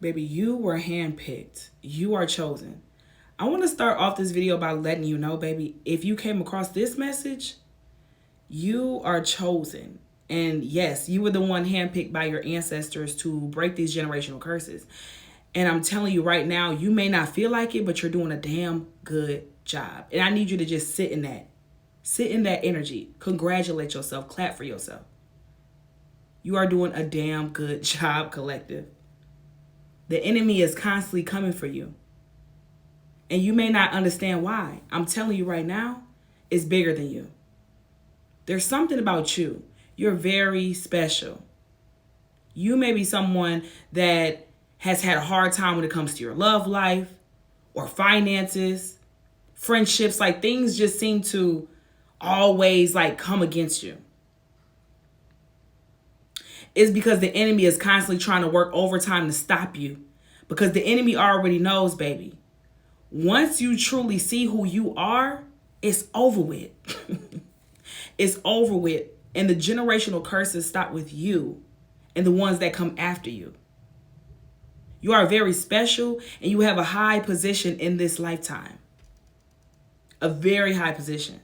Baby, you were handpicked. You are chosen. I want to start off this video by letting you know, baby, if you came across this message, you are chosen. And yes, you were the one handpicked by your ancestors to break these generational curses. And I'm telling you right now, you may not feel like it, but you're doing a damn good job. And I need you to just sit in that. Sit in that energy. Congratulate yourself. Clap for yourself. You are doing a damn good job, collective. The enemy is constantly coming for you. And you may not understand why. I'm telling you right now, it's bigger than you. There's something about you. You're very special. You may be someone that has had a hard time when it comes to your love life or finances, friendships, like things just seem to always like come against you. It's because the enemy is constantly trying to work overtime to stop you. Because the enemy already knows, baby. Once you truly see who you are, it's over with. It's over with. And the generational curses stop with you and the ones that come after you. You are very special and you have a high position in this lifetime. A very high position.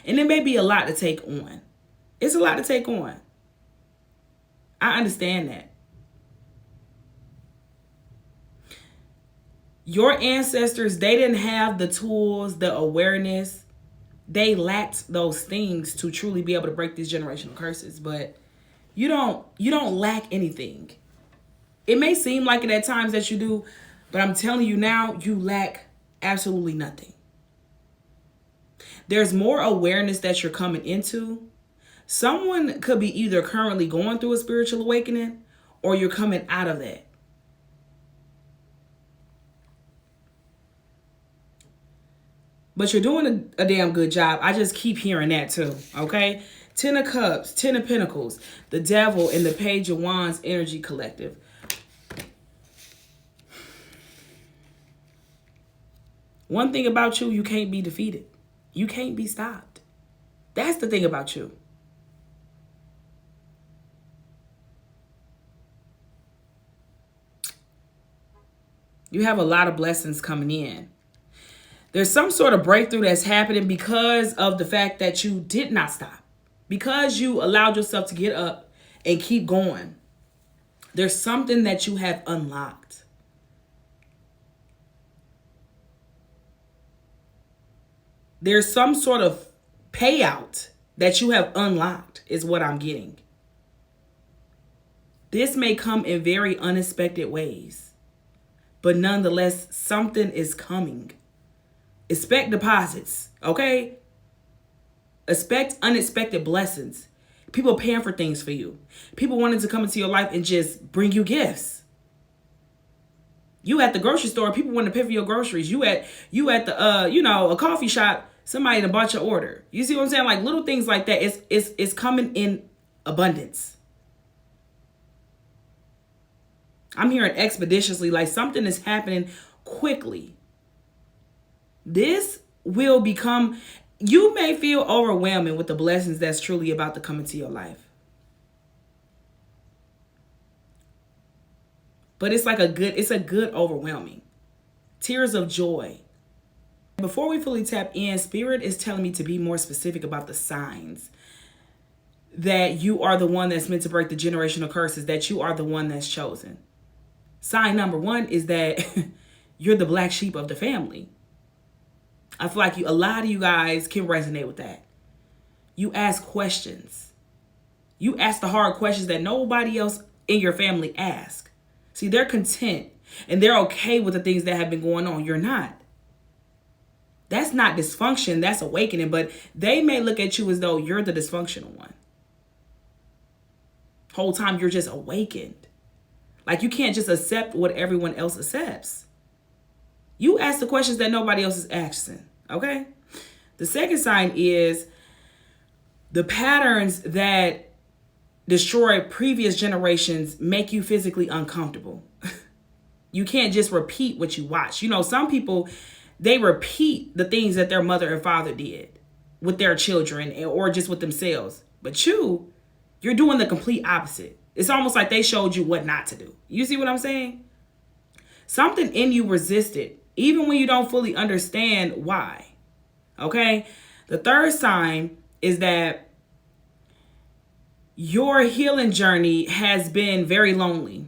And it may be a lot to take on. It's a lot to take on. I understand that. Your ancestors, they didn't have the tools, the awareness. They lacked those things to truly be able to break these generational curses. But you don't lack anything. It may seem like it at times that you do, but I'm telling you now, you lack absolutely nothing. There's more awareness that you're coming into. Someone could be either currently going through a spiritual awakening or you're coming out of that. But you're doing a damn good job. I just keep hearing that too, okay? 10 of Cups, 10 of Pentacles, the Devil, and the Page of Wands energy collective. One thing about you can't be defeated. You can't be stopped. That's the thing about you. You have a lot of blessings coming in. There's some sort of breakthrough that's happening because of the fact that you did not stop. Because you allowed yourself to get up and keep going. There's something that you have unlocked. There's some sort of payout that you have unlocked is what I'm getting. This may come in very unexpected ways. But nonetheless, something is coming. Expect deposits, okay? Expect unexpected blessings. People paying for things for you. People wanting to come into your life and just bring you gifts. You at the grocery store, people want to pay for your groceries. You at the a coffee shop, somebody that bought your order. You see what I'm saying? Like little things like that. It's coming in abundance. I'm hearing expeditiously, like something is happening quickly. This will become, you may feel overwhelming with the blessings that's truly about to come into your life. But it's a good overwhelming. Tears of joy. Before we fully tap in, Spirit is telling me to be more specific about the signs. That you are the one that's meant to break the generational curses, that you are the one that's chosen. Sign number 1 is that you're the black sheep of the family. I feel like a lot of you guys can resonate with that. You ask questions. You ask the hard questions that nobody else in your family asks. See, they're content and they're okay with the things that have been going on. You're not. That's not dysfunction. That's awakening. But they may look at you as though you're the dysfunctional one. Whole time you're just awakened. Like you can't just accept what everyone else accepts. You ask the questions that nobody else is asking, okay? The second sign is the patterns that destroy previous generations make you physically uncomfortable. You can't just repeat what you watch. You know, some people, they repeat the things that their mother and father did with their children or just with themselves. But you're doing the complete opposite. It's almost like they showed you what not to do. You see what I'm saying? Something in you resisted, even when you don't fully understand why. Okay? The third sign is that your healing journey has been very lonely,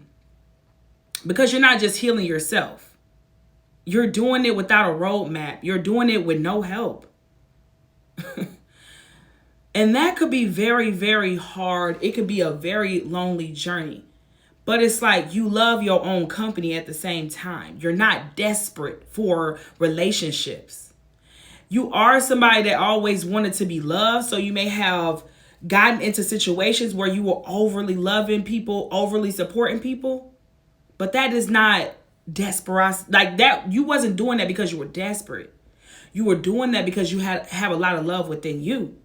because you're not just healing yourself. You're doing it without a roadmap. You're doing it with no help. And that could be very, very hard. It could be a very lonely journey. But it's like you love your own company at the same time. You're not desperate for relationships. You are somebody that always wanted to be loved. So you may have gotten into situations where you were overly loving people, overly supporting people. But that is not desperate. Like that, you wasn't doing that because you were desperate. You were doing that because you have a lot of love within you.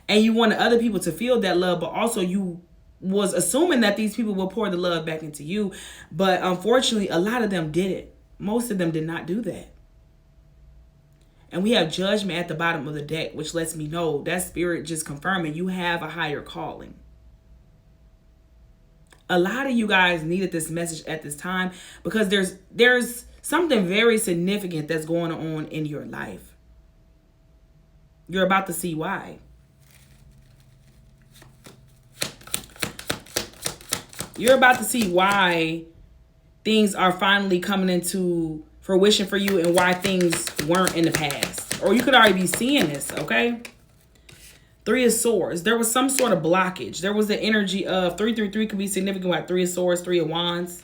And you wanted other people to feel that love, but also you was assuming that these people will pour the love back into you. But unfortunately, a lot of them didn't. Most of them did not do that. And we have judgment at the bottom of the deck, which lets me know that spirit just confirming you have a higher calling. A lot of you guys needed this message at this time because there's something very significant that's going on in your life. You're about to see why. You're about to see why things are finally coming into fruition for you and why things weren't in the past. Or you could already be seeing this, okay? 3 of Swords. There was some sort of blockage. There was the energy of 333 could be significant, like 3 of Swords, 3 of Wands.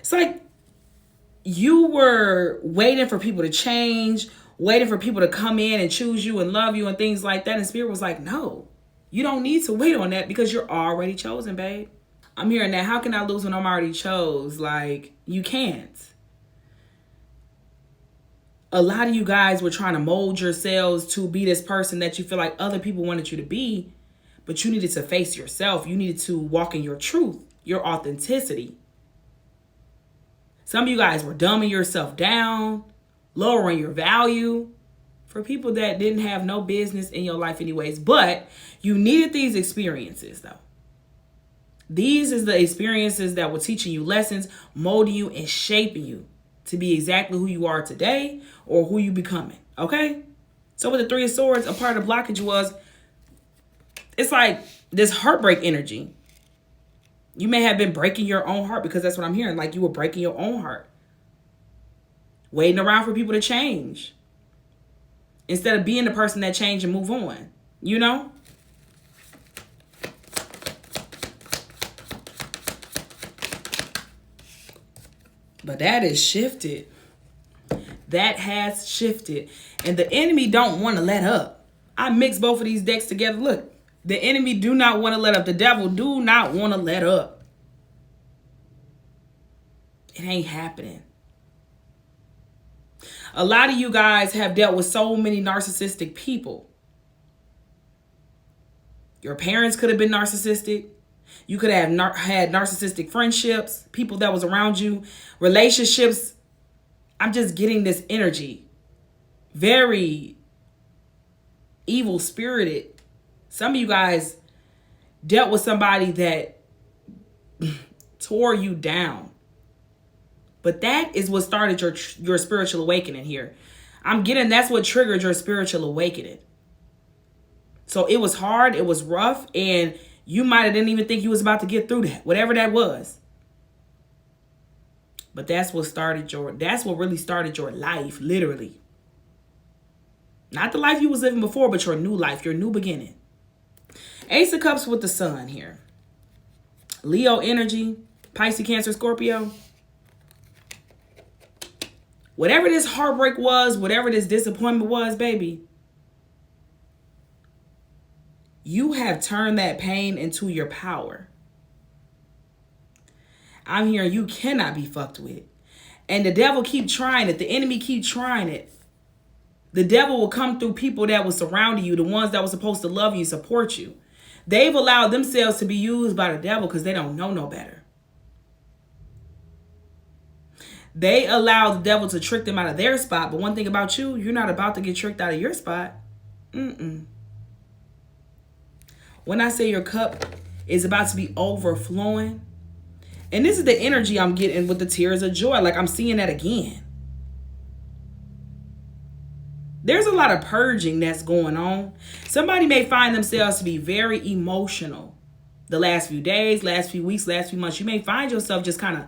It's like you were waiting for people to change, waiting for people to come in and choose you and love you and things like that. And Spirit was like, no, you don't need to wait on that because you're already chosen, babe. I'm hearing that. How can I lose when I'm already chose? Like, you can't. A lot of you guys were trying to mold yourselves to be this person that you feel like other people wanted you to be, but you needed to face yourself. You needed to walk in your truth, your authenticity. Some of you guys were dumbing yourself down, lowering your value for people that didn't have no business in your life anyways. But you needed these experiences, though. These is the experiences that were teaching you lessons, molding you, and shaping you to be exactly who you are today or who you becoming, okay? So with the 3 of Swords, a part of the blockage was, it's like this heartbreak energy. You may have been breaking your own heart because that's what I'm hearing. Like you were breaking your own heart. Waiting around for people to change. Instead of being the person that changed and move on, you know? But that is shifted. That has shifted. And the enemy don't want to let up. I mixed both of these decks together. Look, the enemy do not want to let up. The devil do not want to let up. It ain't happening. A lot of you guys have dealt with so many narcissistic people. Your parents could have been narcissistic. You could have had narcissistic friendships, people that was around you, relationships. I'm just getting this energy. Very evil spirited. Some of you guys dealt with somebody that tore you down. But that is what started your spiritual awakening here. I'm getting that's what triggered your spiritual awakening. So it was hard, it was rough, and you might have didn't even think you was about to get through that, whatever that was. But that's what really started your life, literally. Not the life you was living before, but your new life, your new beginning. Ace of Cups with the Sun here. Leo energy, Pisces, Cancer, Scorpio. Whatever this heartbreak was, whatever this disappointment was, baby, you have turned that pain into your power. I'm hearing you cannot be fucked with. And the devil keep trying it. The enemy keep trying it. The devil will come through people that will surround you, the ones that were supposed to love you, support you. They've allowed themselves to be used by the devil because they don't know no better. They allow the devil to trick them out of their spot. But one thing about you, you're not about to get tricked out of your spot. When I say your cup is about to be overflowing, And this is the energy I'm getting with the tears of joy. Like I'm seeing that again. There's a lot of purging that's going on. Somebody may find themselves to be very emotional the last few days, last few weeks, last few months. You may find yourself just kind of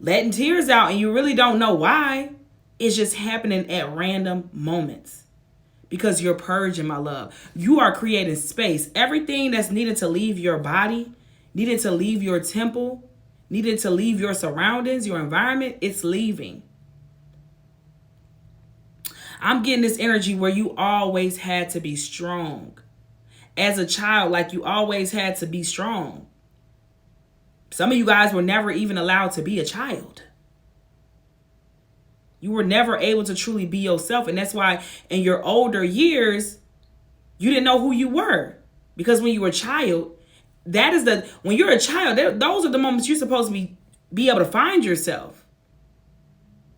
letting tears out and you really don't know why. It's just happening at random moments because you're purging, my love. You are creating space. Everything that's needed to leave your body, needed to leave your temple, needed to leave your surroundings, your environment, it's leaving. I'm getting this energy where you always had to be strong. As a child, like you always had to be strong. Some of you guys were never even allowed to be a child. You were never able to truly be yourself. And that's why in your older years, you didn't know who you were. Because when you were a child, when you're a child, those are the moments you're supposed to be able to find yourself.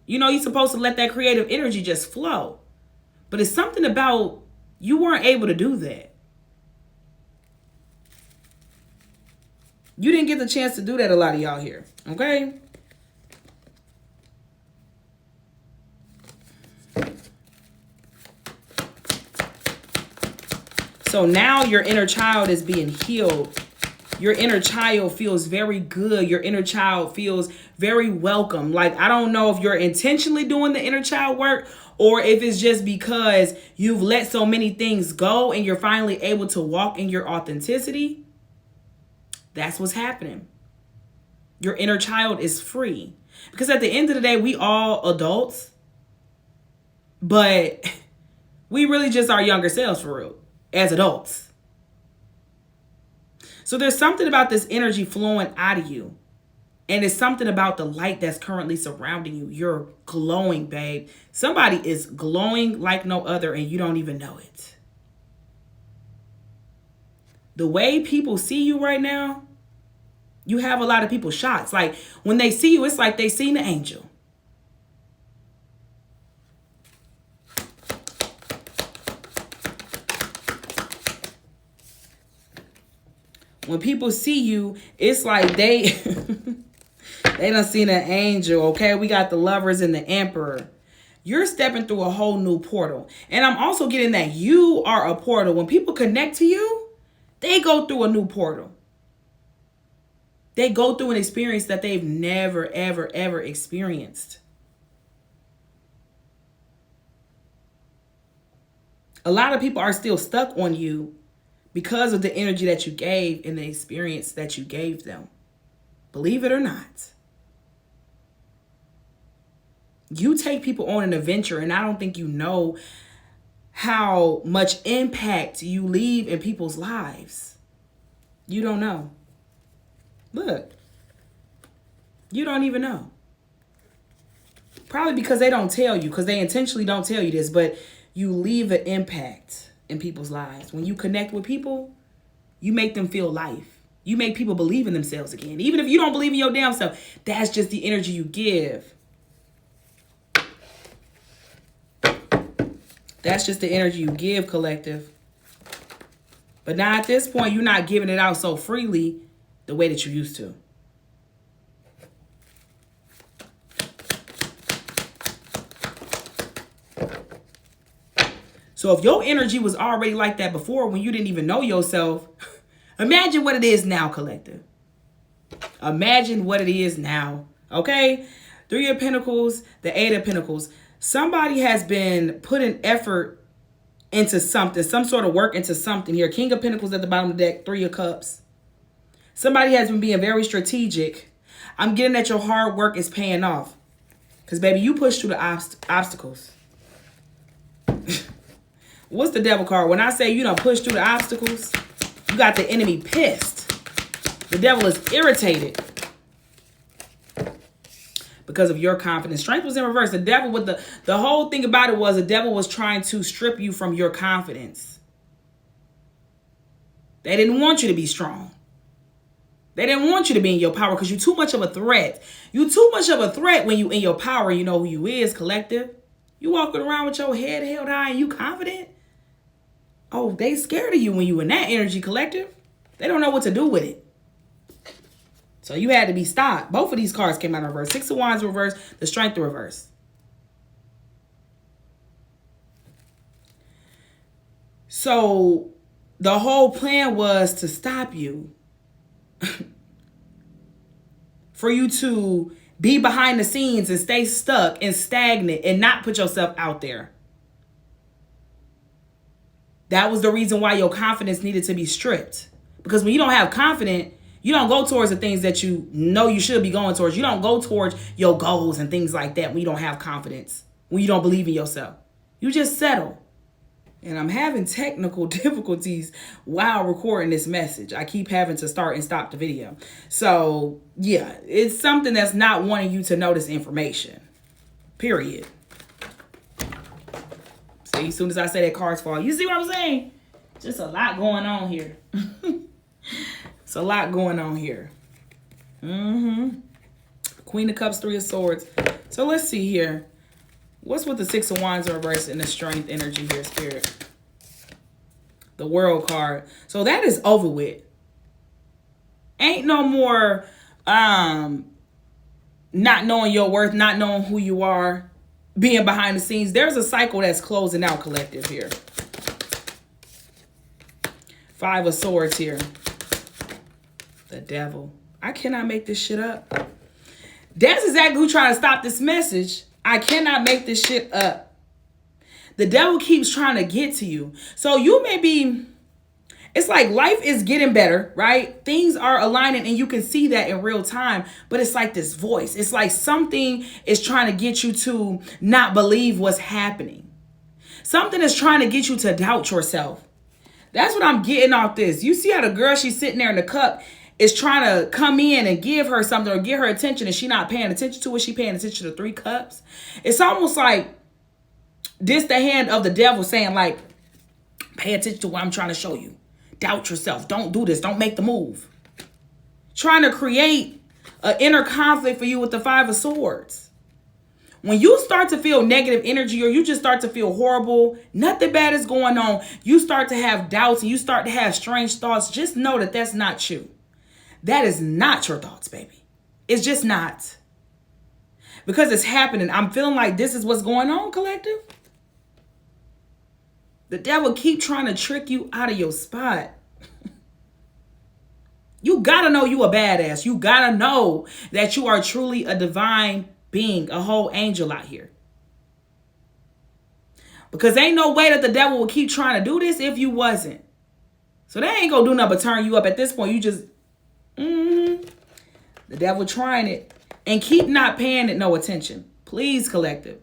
You know, you're supposed to let that creative energy just flow. But it's something about you weren't able to do that. You didn't get the chance to do that, a lot of y'all here. Okay? So now your inner child is being healed. Your inner child feels very good. Your inner child feels very welcome. Like, I don't know if you're intentionally doing the inner child work or if it's just because you've let so many things go and you're finally able to walk in your authenticity. That's what's happening. Your inner child is free. Because at the end of the day, we all adults, but we really just our younger selves for real, as adults. So there's something about this energy flowing out of you. And it's something about the light that's currently surrounding you. You're glowing, babe. Somebody is glowing like no other and you don't even know it. The way people see you right now, you have a lot of people shocked. Like when they see you, it's like they seen an angel. When people see you, it's like they done seen an angel, okay? We got the Lovers and the Emperor. You're stepping through a whole new portal. And I'm also getting that you are a portal. When people connect to you, they go through a new portal. They go through an experience that they've never, ever, ever experienced. A lot of people are still stuck on you because of the energy that you gave and the experience that you gave them. Believe it or not. You take people on an adventure and I don't think you know how much impact you leave in people's lives. You don't know. Look. You don't even know. Probably because they don't tell you, because they intentionally don't tell you this, but you leave an impact in people's lives. When you connect with people, you make them feel life. You make people believe in themselves again. Even if you don't believe in your damn self, that's just the energy you give. That's just the energy you give, collective. But now at this point, you're not giving it out so freely the way that you used to. So if your energy was already like that before when you didn't even know yourself, imagine what it is now, collective. Imagine what it is now, okay? 3 of Pentacles, the 8 of Pentacles. Somebody has been putting effort into something, some sort of work into something here. King of Pentacles at the bottom of the deck, 3 of Cups. Somebody has been being very strategic. I'm getting that your hard work is paying off. Because, baby, you push through the obstacles. What's the Devil card? When I say you don't push through the obstacles, you got the enemy pissed. The devil is irritated because of your confidence. Strength was in reverse. The devil with the whole thing about it was the devil was trying to strip you from your confidence. They didn't want you to be strong. They didn't want you to be in your power because you're too much of a threat. You're too much of a threat when you in your power. You know who you is, collective. You walking around with your head held high and you confident. Oh, they scared of you when you in that energy, collective. They don't know what to do with it. So you had to be stopped. Both of these cards came out in reverse. Six of Wands reverse, the Strength reverse. So the whole plan was to stop you. For you to be behind the scenes and stay stuck and stagnant and not put yourself out there. That was the reason why your confidence needed to be stripped. Because when you don't have confidence, you don't go towards the things that you know you should be going towards. You don't go towards your goals and things like that when you don't have confidence, when you don't believe in yourself. You just settle. And I'm having technical difficulties while recording this message. I keep having to start and stop the video. So, yeah, it's something that's not wanting you to know this information. Period. See, as soon as I say that, cards fall. You see what I'm saying? Just a lot going on here. It's a lot going on here. Queen of Cups, Three of Swords. So let's see here. What's with the Six of Wands in reverse and the Strength energy here, Spirit? The World card. So that is over with. Ain't no more not knowing your worth, not knowing who you are, being behind the scenes. There's a cycle that's closing out, collective, here. Five of Swords here. The Devil. I cannot make this shit up. That's exactly who's trying to stop this message. I cannot make this shit up. The devil keeps trying to get to you. So you may be, it's like life is getting better, right? Things are aligning and you can see that in real time. But it's like this voice. It's like something is trying to get you to not believe what's happening. Something is trying to get you to doubt yourself. That's what I'm getting off this. You see how the girl, she's sitting there in the cup, is trying to come in and give her something or get her attention, and she not paying attention to it. She paying attention to the Three Cups. It's almost like this the hand of the devil saying, like, pay attention to what I'm trying to show you. Doubt yourself. Don't do this. Don't make the move. Trying to create an inner conflict for you with the Five of Swords. When you start to feel negative energy or you just start to feel horrible, nothing bad is going on, you start to have doubts and you start to have strange thoughts, just know that that's not you. That is not your thoughts, baby. It's just not. Because it's happening. I'm feeling like this is what's going on, collective. The devil keep trying to trick you out of your spot. You gotta know you a badass. You gotta know that you are truly a divine being, a whole angel out here. Because ain't no way that the devil will keep trying to do this if you wasn't. So they ain't gonna do nothing but turn you up. At this point, you just... The devil trying it. And keep not paying it no attention. Please, collective.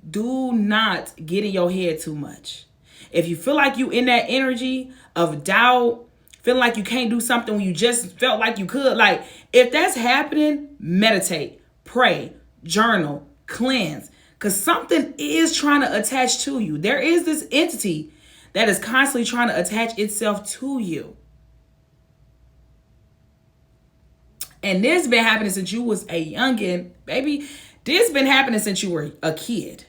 Do not get in your head too much. If you feel like you in that energy of doubt, feeling like you can't do something when you just felt like you could, like, if that's happening, meditate, pray, journal, cleanse. Because something is trying to attach to you. There is this entity that is constantly trying to attach itself to you. And this been happening since you was a youngin', baby. This been happening since you were a kid.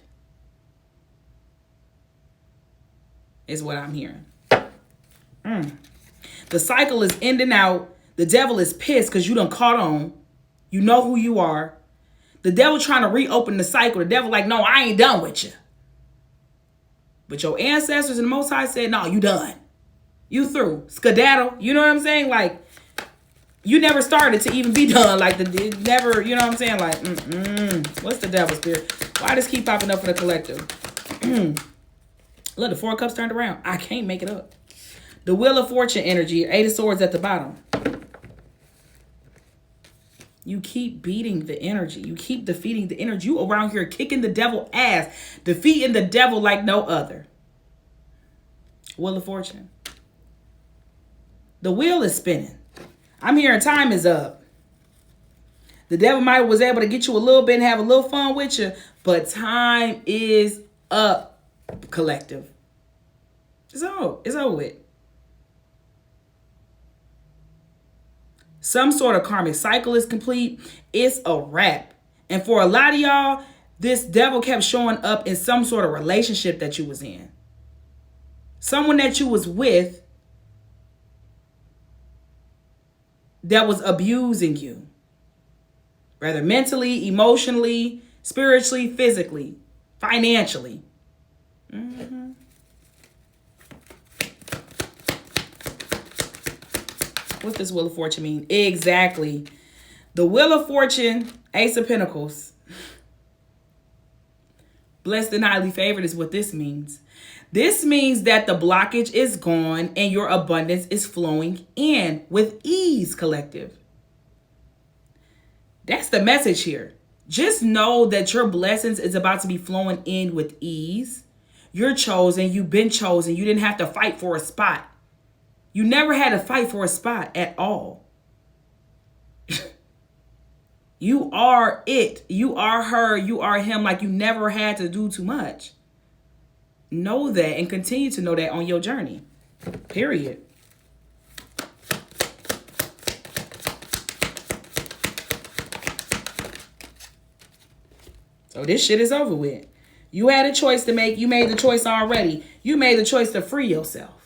Is what I'm hearing. The cycle is ending out. The devil is pissed because you done caught on. You know who you are. The devil trying to reopen the cycle. The devil like, no, I ain't done with you. But your ancestors and the Most High said, no, you done. You through. Skedaddle. You know what I'm saying? Like, you never started to even be done. Like, it never, you know what I'm saying? Like, what's the devil spirit? Why does keep popping up for the collective? Look, the Four of Cups turned around. I can't make it up. The Wheel of Fortune energy, Eight of Swords at the bottom. You keep beating the energy. You keep defeating the energy. You around here kicking the devil ass, defeating the devil like no other. Wheel of Fortune. The wheel is spinning. I'm hearing time is up. The devil might was able to get you a little bit and have a little fun with you, but time is up, collective. It's over with. Some sort of karmic cycle is complete. It's a wrap. And for a lot of y'all, this devil kept showing up in some sort of relationship that you was in. Someone that you was with that was abusing you, whether mentally, emotionally, spiritually, physically, financially. What's this Wheel of Fortune mean? Exactly. The Wheel of Fortune, Ace of Pentacles. Blessed and highly favored is what this means. This means that the blockage is gone and your abundance is flowing in with ease, collective. That's the message here. Just know that your blessings is about to be flowing in with ease. You're chosen. You've been chosen. You didn't have to fight for a spot. You never had to fight for a spot at all. You are it. You are her. You are him. Like, you never had to do too much. Know that and continue to know that on your journey. Period. So this shit is over with. You had a choice to make. You made the choice already. You made the choice to free yourself.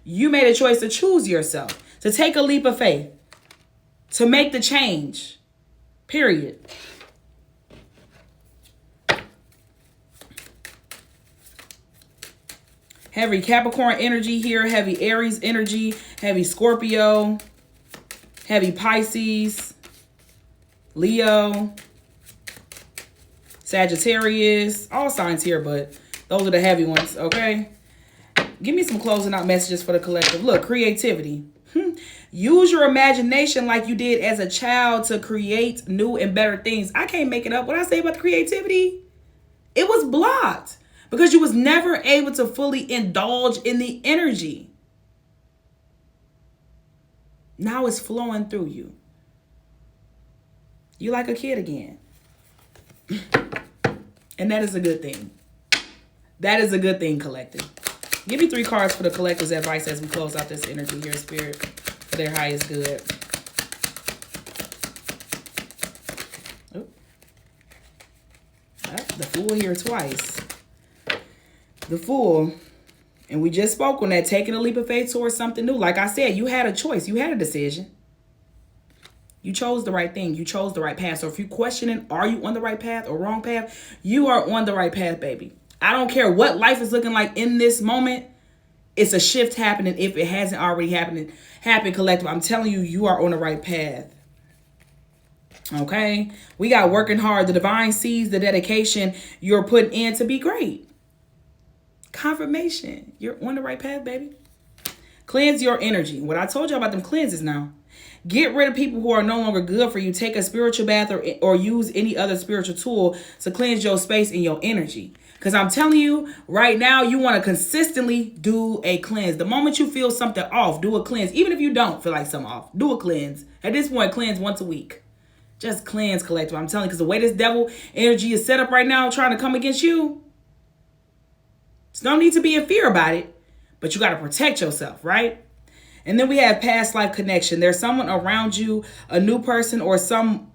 You made a choice to choose yourself, to take a leap of faith, to make the change. Period. Heavy Capricorn energy here, heavy Aries energy, heavy Scorpio, heavy Pisces, Leo, Sagittarius, all signs here, but those are the heavy ones, okay? Give me some closing out messages for the collective. Look, creativity. Use your imagination like you did as a child to create new and better things. I can't make it up. What I say about the creativity, it was blocked because you was never able to fully indulge in the energy. Now it's flowing through you. You like a kid again. And that is a good thing. That is a good thing, collective. Give me 3 cards for the collective's advice as we close out this energy here, Spirit, for their highest good. Oh. The Fool here twice. The Fool. And we just spoke on that, taking a leap of faith towards something new. Like I said, you had a choice. You had a decision. You chose the right thing. You chose the right path. So if you're questioning, are you on the right path or wrong path? You are on the right path, baby. I don't care what life is looking like in this moment. It's a shift happening if it hasn't already happened, collective. I'm telling you, you are on the right path. Okay? We got working hard. The divine sees the dedication you're putting in to be great. Confirmation. You're on the right path, baby. Cleanse your energy. What I told you about them cleanses now. Get rid of people who are no longer good for you. Take a spiritual bath or use any other spiritual tool to cleanse your space and your energy. Because I'm telling you, right now, you want to consistently do a cleanse. The moment you feel something off, do a cleanse. Even if you don't feel like something off, do a cleanse. At this point, cleanse once a week. Just cleanse, collective. I'm telling you, because the way this devil energy is set up right now, trying to come against you, there's no need to be in fear about it. But you got to protect yourself, right? And then we have past life connection. There's someone around you, a new person or someone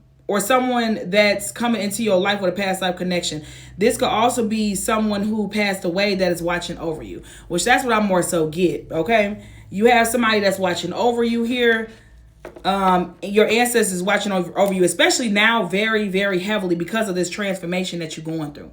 that's coming into your life with a past life connection. This could also be someone who passed away that is watching over you, which that's what I more so get, okay? You have somebody that's watching over you here. Your ancestors watching over you, especially now very, very heavily because of this transformation that you're going through.